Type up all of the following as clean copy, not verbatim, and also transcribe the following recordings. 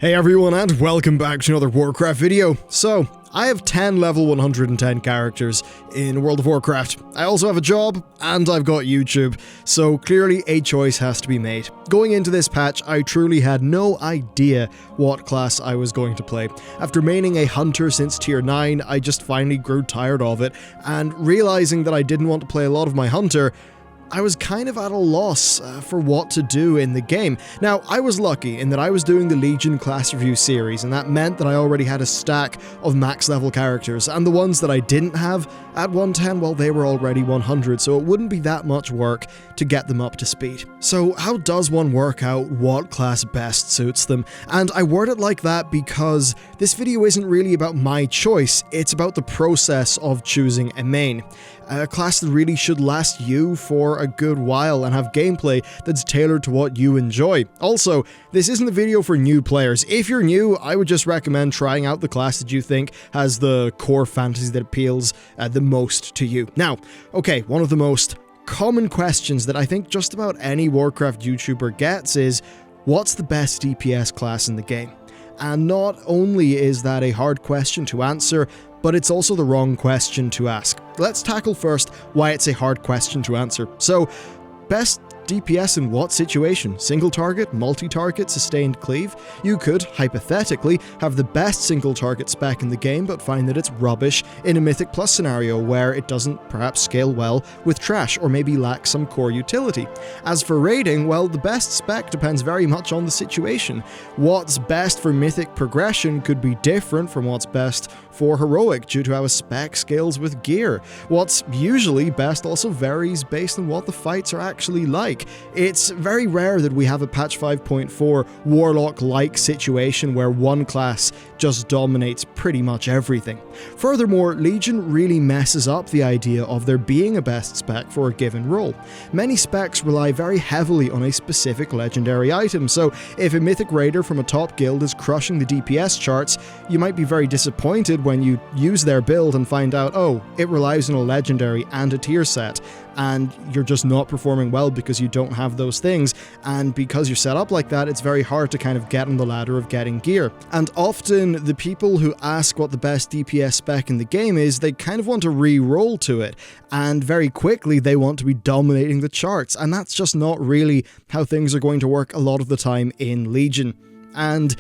Hey everyone, and welcome back to another Warcraft video. So, I have 10 level 110 characters in World of Warcraft. I also have a job, and I've got YouTube, so clearly a choice has to be made. Going into this patch, I truly had no idea what class I was going to play. After maining a hunter since tier 9, I just finally grew tired of it, and realizing that I didn't want to play a lot of my hunter, I was kind of at a loss for what to do in the game. Now, I was lucky in that I was doing the Legion class review series, and that meant that I already had a stack of max level characters, and the ones that I didn't have at 110, well, they were already 100, so it wouldn't be that much work to get them up to speed. So how does one work out what class best suits them? And I word it like that because this video isn't really about my choice, it's about the process of choosing a main. A class that really should last you for a good while and have gameplay that's tailored to what you enjoy. Also, this isn't a video for new players. If you're new, I would just recommend trying out the class that you think has the core fantasy that appeals the most to you. Now, okay, one of the most common questions that I think just about any Warcraft YouTuber gets is, what's the best DPS class in the game? And not only is that a hard question to answer, but it's also the wrong question to ask. Let's tackle first why it's a hard question to answer. So, best DPS in what situation? Single target, multi-target, sustained cleave? You could, hypothetically, have the best single target spec in the game but find that it's rubbish in a Mythic Plus scenario where it doesn't perhaps scale well with trash or maybe lacks some core utility. As for raiding, well, the best spec depends very much on the situation. What's best for Mythic progression could be different from what's best for Heroic due to how a spec scales with gear. What's usually best also varies based on what the fights are actually like. It's very rare that we have a patch 5.4 Warlock-like situation where one class just dominates pretty much everything. Furthermore, Legion really messes up the idea of there being a best spec for a given role. Many specs rely very heavily on a specific legendary item, so if a Mythic Raider from a top guild is crushing the DPS charts, you might be very disappointed when you use their build and find out, oh, it relies on a legendary and a tier set, and you're just not performing well because you don't have those things, and because you're set up like that, it's very hard to kind of get on the ladder of getting gear. And often, the people who ask what the best DPS spec in the game is, they kind of want to re-roll to it, and very quickly they want to be dominating the charts, and that's just not really how things are going to work a lot of the time in Legion. And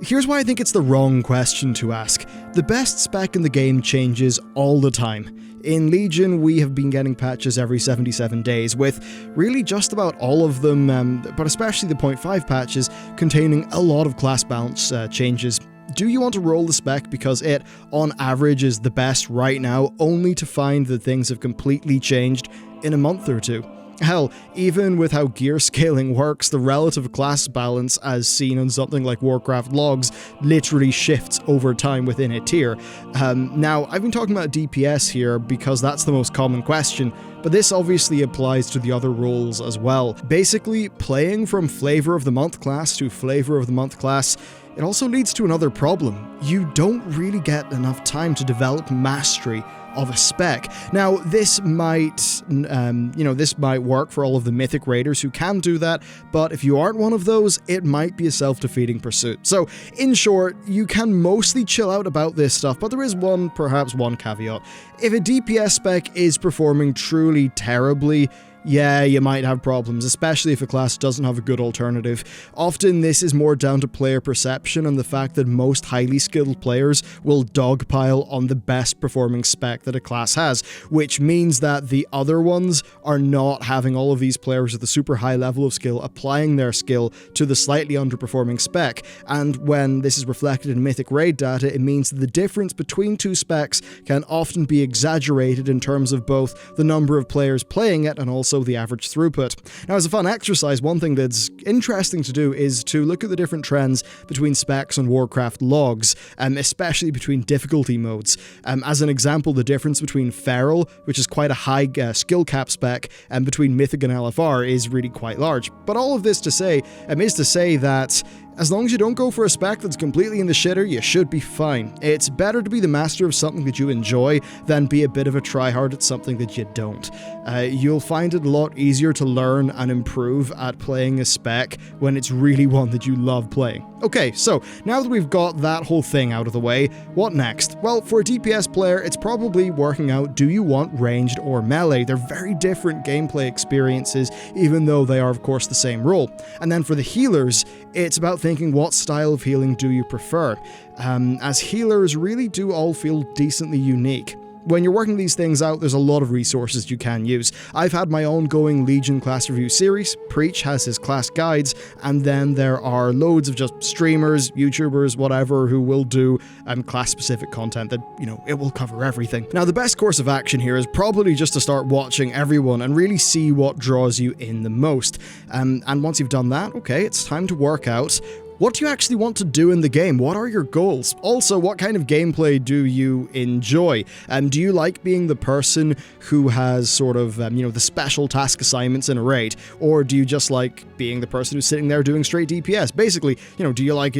here's why I think it's the wrong question to ask. The best spec in the game changes all the time. In Legion, we have been getting patches every 77 days, with really just about all of them, but especially the 0.5 patches, containing a lot of class balance changes. Do you want to roll the spec because it, on average, is the best right now, only to find that things have completely changed in a month or two? Hell, even with how gear scaling works, the relative class balance as seen on something like Warcraft logs literally shifts over time within a tier. Now, I've been talking about DPS here because that's the most common question, but this obviously applies to the other roles as well. Basically, playing from Flavor of the Month class to Flavor of the Month class, it also leads to another problem. You don't really get enough time to develop mastery of a spec. Now, this might, this might work for all of the Mythic Raiders who can do that, but if you aren't one of those, it might be a self-defeating pursuit. So, in short, you can mostly chill out about this stuff, but there is perhaps one caveat. If a DPS spec is performing truly terribly, yeah, you might have problems, especially if a class doesn't have a good alternative. Often this is more down to player perception and the fact that most highly skilled players will dogpile on the best performing spec that a class has, which means that the other ones are not having all of these players with a super high level of skill applying their skill to the slightly underperforming spec, and when this is reflected in Mythic Raid data, it means that the difference between two specs can often be exaggerated in terms of both the number of players playing it and also the average throughput. Now, as a fun exercise, one thing that's interesting to do is to look at the different trends between specs and Warcraft logs, especially between difficulty modes. As an example, the difference between Feral, which is quite a high skill cap spec, and between Mythic and LFR is really quite large. But all of this to say, is to say that as long as you don't go for a spec that's completely in the shitter, you should be fine. It's better to be the master of something that you enjoy than be a bit of a tryhard at something that you don't. You'll find it a lot easier to learn and improve at playing a spec when it's really one that you love playing. Okay, so now that we've got that whole thing out of the way, what next? Well, for a DPS player, it's probably working out, do you want ranged or melee? They're very different gameplay experiences, even though they are of course the same role. And then for the healers, it's about thinking, what style of healing do you prefer? As healers really do all feel decently unique. When you're working these things out, there's a lot of resources you can use. I've had my ongoing Legion class review series, Preach has his class guides, and then there are loads of just streamers, YouTubers, whatever, who will do class-specific content that, it will cover everything. Now, the best course of action here is probably just to start watching everyone and really see what draws you in the most. And once you've done that, okay, it's time to work out, what do you actually want to do in the game? What are your goals? Also, what kind of gameplay do you enjoy? Do you like being the person who has sort of, the special task assignments in a raid? Or do you just like being the person who's sitting there doing straight DPS? Basically, do you like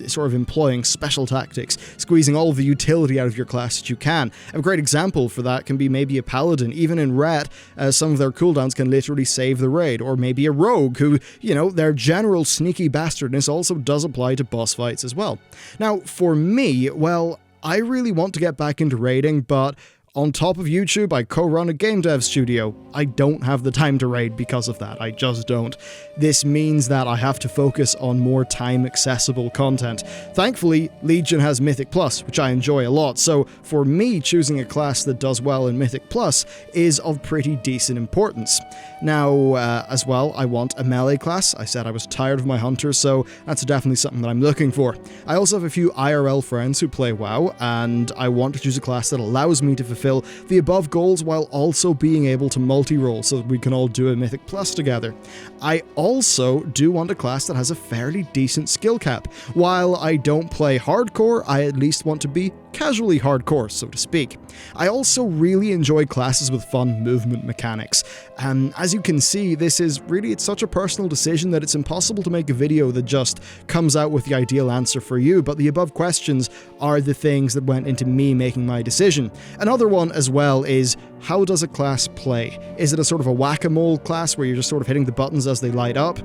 sort of employing special tactics, squeezing all of the utility out of your class that you can? A great example for that can be maybe a paladin. Even in Ret, some of their cooldowns can literally save the raid. Or maybe a rogue who, their general sneaky bastardness also does apply to boss fights as well. Now, for me, well, I really want to get back into raiding, but on top of YouTube, I co-run a game dev studio. I don't have the time to raid because of that. I just don't. This means that I have to focus on more time-accessible content. Thankfully, Legion has Mythic Plus, which I enjoy a lot, so for me, choosing a class that does well in Mythic Plus is of pretty decent importance. Now, as well, I want a melee class. I said I was tired of my hunters, so that's definitely something that I'm looking for. I also have a few IRL friends who play WoW, and I want to choose a class that allows me to fulfill the above goals while also being able to multi-roll so that we can all do a Mythic Plus together. I also do want a class that has a fairly decent skill cap. While I don't play hardcore, I at least want to be casually hardcore, so to speak. I also really enjoy classes with fun movement mechanics. As you can see, it's such a personal decision that it's impossible to make a video that just comes out with the ideal answer for you, but the above questions are the things that went into me making my decision. Another one as well is, how does a class play? Is it a sort of a whack-a-mole class where you're just sort of hitting the buttons as they light up?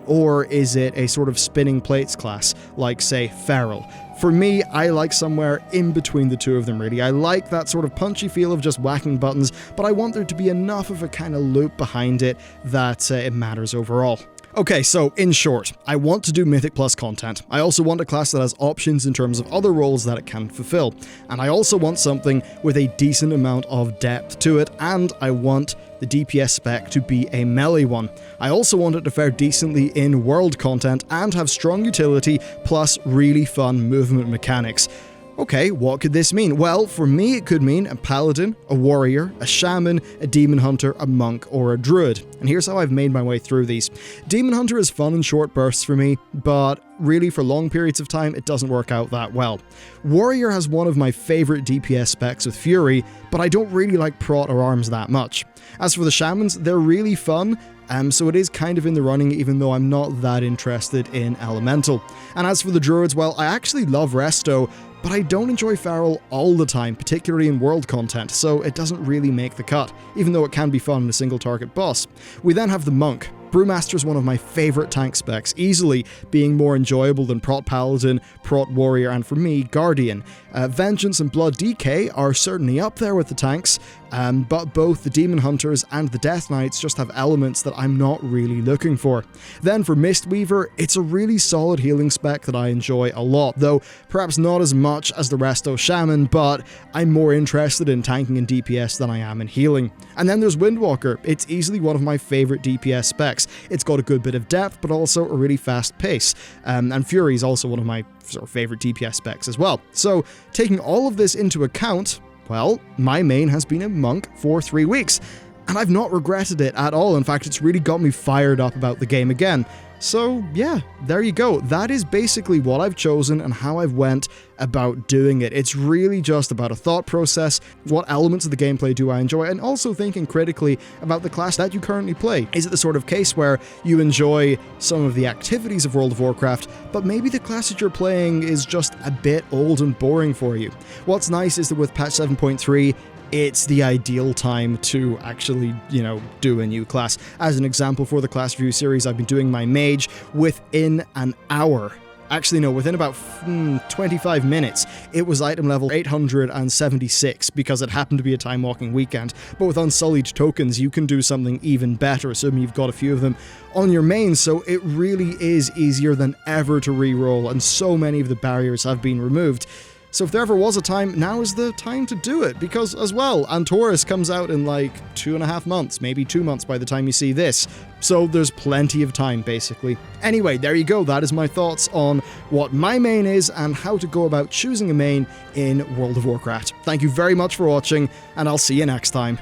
Or is it a sort of spinning plates class, like, say, Feral? For me, I like somewhere in between the two of them, really. I like that sort of punchy feel of just whacking buttons, but I want there to be enough of a kind of loop behind it that it matters overall. Okay, so in short, I want to do Mythic Plus content. I also want a class that has options in terms of other roles that it can fulfill. And I also want something with a decent amount of depth to it, and I want the DPS spec to be a melee one. I also want it to fare decently in world content and have strong utility plus really fun movement mechanics. Okay, what could this mean? Well, for me it could mean a paladin, a warrior, a shaman, a demon hunter, a monk, or a druid. And here's how I've made my way through these. Demon hunter is fun in short bursts for me, but really for long periods of time it doesn't work out that well. Warrior has one of my favourite DPS specs with Fury, but I don't really like prot or arms that much. As for the shamans, they're really fun, so it is kind of in the running, even though I'm not that interested in elemental. And as for the druids, well, I actually love Resto, but I don't enjoy Feral all the time, particularly in world content, so it doesn't really make the cut, even though it can be fun in a single target boss. We then have the monk. Brewmaster is one of my favourite tank specs, easily being more enjoyable than Prot Paladin, Prot Warrior, and for me, Guardian. Vengeance and Blood DK are certainly up there with the tanks, but both the Demon Hunters and the Death Knights just have elements that I'm not really looking for. Then for Mistweaver, it's a really solid healing spec that I enjoy a lot, though perhaps not as much as the Resto Shaman, but I'm more interested in tanking and DPS than I am in healing. And then there's Windwalker. It's easily one of my favourite DPS specs. It's got a good bit of depth, but also a really fast pace. And Fury is also one of my sort of favourite DPS specs as well. So, taking all of this into account, well, my main has been a monk for 3 weeks, and I've not regretted it at all. In fact, it's really got me fired up about the game again. So yeah, there you go. That is basically what I've chosen and how I've went about doing it. It's really just about a thought process, what elements of the gameplay do I enjoy, and also thinking critically about the class that you currently play. Is it the sort of case where you enjoy some of the activities of World of Warcraft, but maybe the class that you're playing is just a bit old and boring for you? What's nice is that with patch 7.3, it's the ideal time to actually, do a new class. As an example, for the class review series, I've been doing my mage within an hour Actually, no, within about 25 minutes, it was item level 876 because it happened to be a time walking weekend. But with Unsullied tokens, you can do something even better, assuming you've got a few of them on your main, so it really is easier than ever to reroll, and so many of the barriers have been removed. So if there ever was a time, now is the time to do it, because as well, Antorus comes out in like 2.5 months, maybe 2 months by the time you see this. So there's plenty of time, basically. Anyway, there you go, that is my thoughts on what my main is and how to go about choosing a main in World of Warcraft. Thank you very much for watching, and I'll see you next time.